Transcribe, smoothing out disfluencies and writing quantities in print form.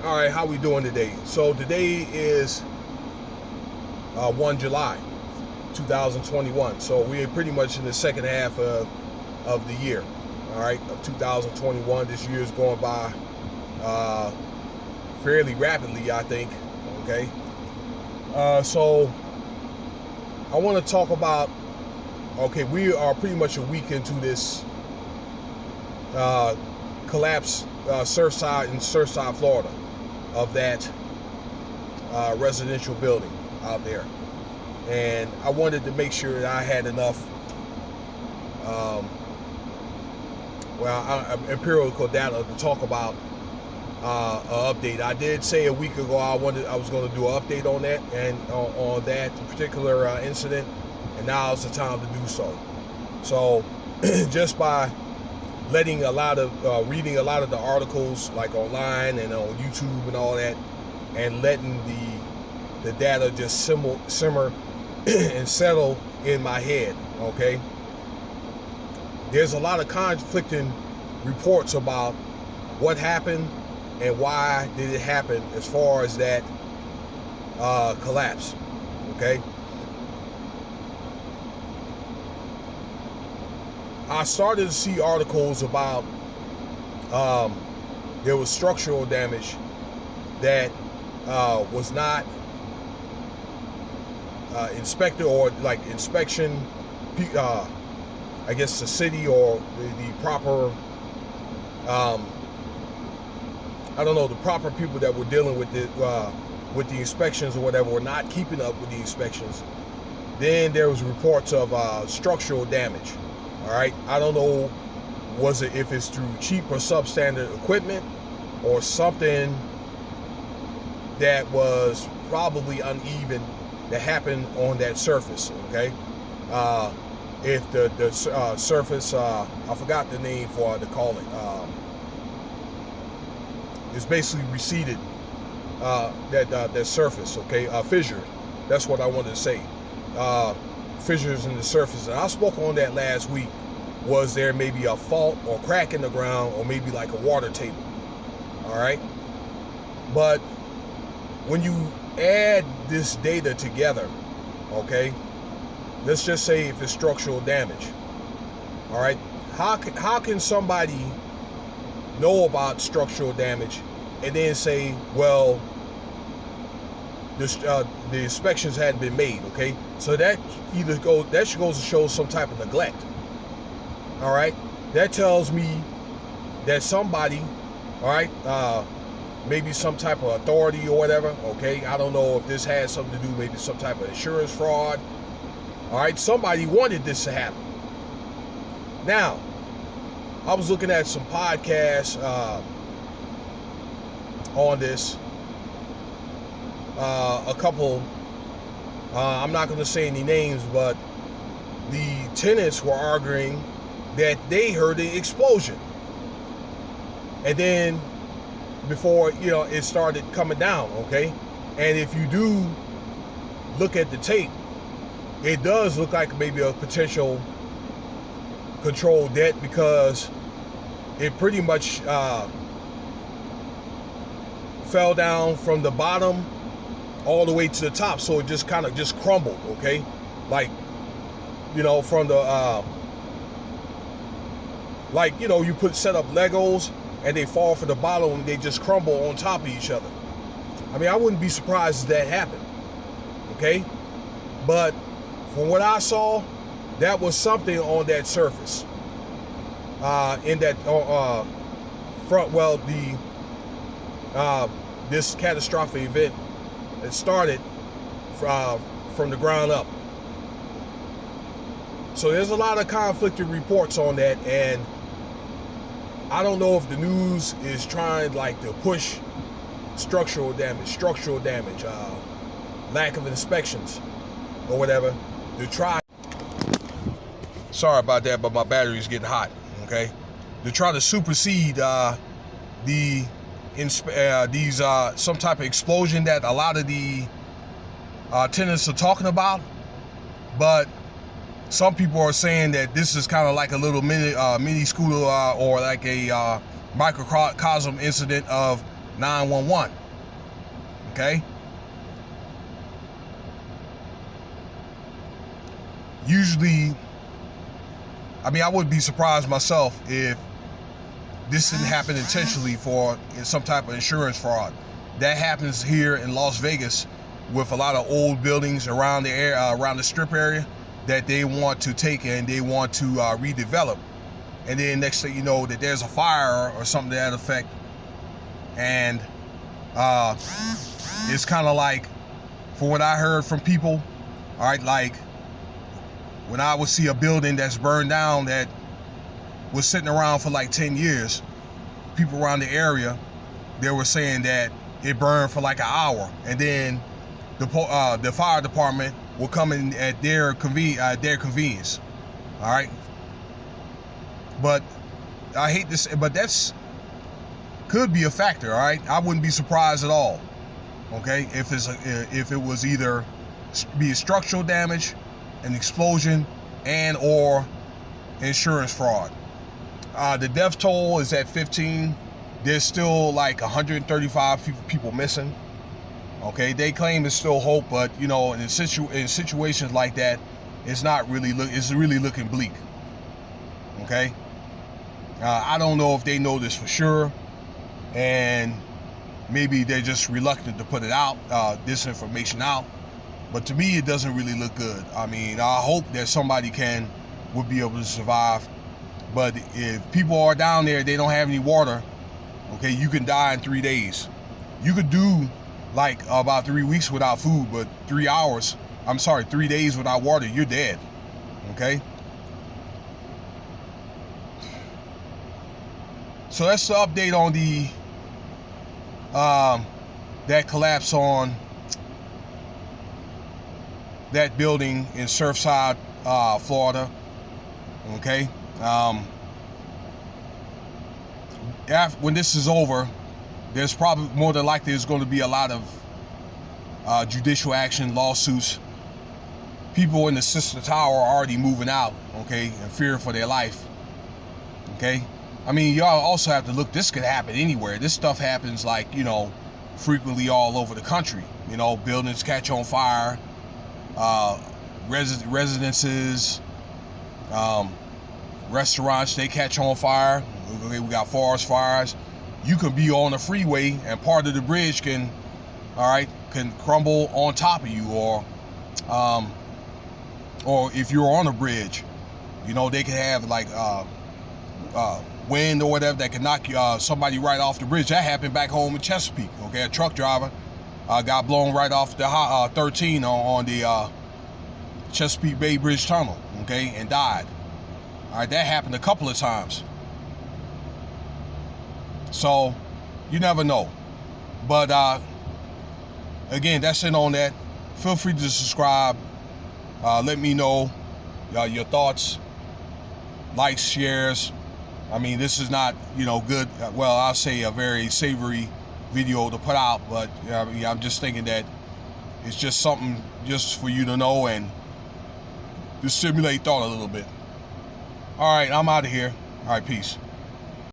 All right, how we doing today? So today is 1 July 2021. So we're pretty much in the second half of the year, all right, of 2021. This year is going by fairly rapidly, I think, okay? So I want to talk about, okay, we are pretty much a week into this collapse, Surfside in Surfside, Florida, of that residential building out there. And I wanted to make sure that I had enough empirical data to talk about an update. I did say a week ago I was going to do an update on that and on that particular incident, and now is the time to do so. So just by reading a lot of the articles like online and on YouTube and all that, and letting the data just simmer and settle in my head, okay? There's a lot of conflicting reports about what happened and why did it happen as far as that collapse, okay? I started to see articles about there was structural damage that was not inspected, or like inspection, I guess the city or the proper, I don't know, the proper people that were dealing with the inspections or whatever were not keeping up with the inspections. Then there was reports of structural damage. All right, I don't know, if it's through cheap or substandard equipment or something that was probably uneven that happened on that surface, okay? If the surface, I forgot the name for to call it, it's basically receded, that surface, okay? Fissured, that's what I wanted to say. Fissures in the surface, and I spoke on that last week. Was there maybe a fault or crack in the ground, or maybe like a water table? All right, but when you add this data together, okay, let's just say if it's structural damage, all right, how can somebody know about structural damage and then say, well, the inspections hadn't been made, okay? So that should go to show some type of neglect. All right, that tells me that somebody, all right, maybe some type of authority or whatever, okay? I don't know if this has something to do, maybe some type of insurance fraud. All right, somebody wanted this to happen. Now, I was looking at some podcasts on this. A couple, I'm not going to say any names, but the tenants were arguing that they heard the explosion, and then before it started coming down, okay? And if you do look at the tape, it does look like maybe a potential controlled death, because it pretty much fell down from the bottom all the way to the top, so it just kind of just crumbled, okay? Like, from the you set up Legos and they fall from the bottom and they just crumble on top of each other. I mean, I wouldn't be surprised if that happened, okay? But from what I saw, that was something on that surface, in that front. Well, this catastrophic event, it started from the ground up. So there's a lot of conflicting reports on that, and I don't know if the news is trying to push structural damage, lack of inspections or whatever, to try. Sorry about that, but my battery's getting hot, okay? To try to supersede these some type of explosion that a lot of the tenants are talking about. But some people are saying that this is kind of like a little mini school, or like a microcosm incident of 911. Okay? Usually, I mean, I wouldn't be surprised myself if this didn't happen intentionally for some type of insurance fraud. That happens here in Las Vegas with a lot of old buildings around the around the strip area that they want to take and they want to redevelop. And then next thing you know, that there's a fire or something to that effect. And it's kind of like, from what I heard from people, all right, like when I would see a building that's burned down that was sitting around for like 10 years, people around the area, they were saying that it burned for like an hour, and then the fire department will come in at their convenience. All right, but I hate this, but that's could be a factor. All right, I wouldn't be surprised at all. Okay, if it was either be structural damage, an explosion, and or insurance fraud. The death toll is at 15. There's still like 135 people missing. Okay, they claim there's still hope, but you know, in situations like that, it's not really it's really looking bleak. Okay, I don't know if they know this for sure, and maybe they're just reluctant to put it out, this information out. But to me, it doesn't really look good. I mean, I hope that somebody would be able to survive. But if people are down there, they don't have any water, okay, you can die in 3 days. You could do like about 3 weeks without food, but 3 days without water, you're dead. Okay? So that's the update on the that collapse on that building in Surfside, Florida. Okay? When this is over, there's probably more than likely there's going to be a lot of judicial action, lawsuits. People in the sister tower are already moving out, okay, in fear for their life. Okay, I mean, y'all also have to look. This could happen anywhere. This stuff happens, like, you know, frequently all over the country. You know, buildings catch on fire, residences, restaurants, they catch on fire. We got forest fires. You can be on the freeway and part of the bridge can crumble on top of you, or if you're on a bridge, you know, they can have like wind or whatever that can knock somebody right off the bridge. That happened back home in Chesapeake. Okay, a truck driver got blown right off the 13 on the Chesapeake Bay Bridge Tunnel, okay, and died. All right, that happened a couple of times. So you never know. But again, that's it on that. Feel free to subscribe. Let me know your thoughts, likes, shares. I mean, this is not, you know, good. Well, I'll say a very savory video to put out, but I mean, I'm just thinking that it's just something just for you to know and to stimulate thought a little bit. All right, I'm out of here. All right, peace.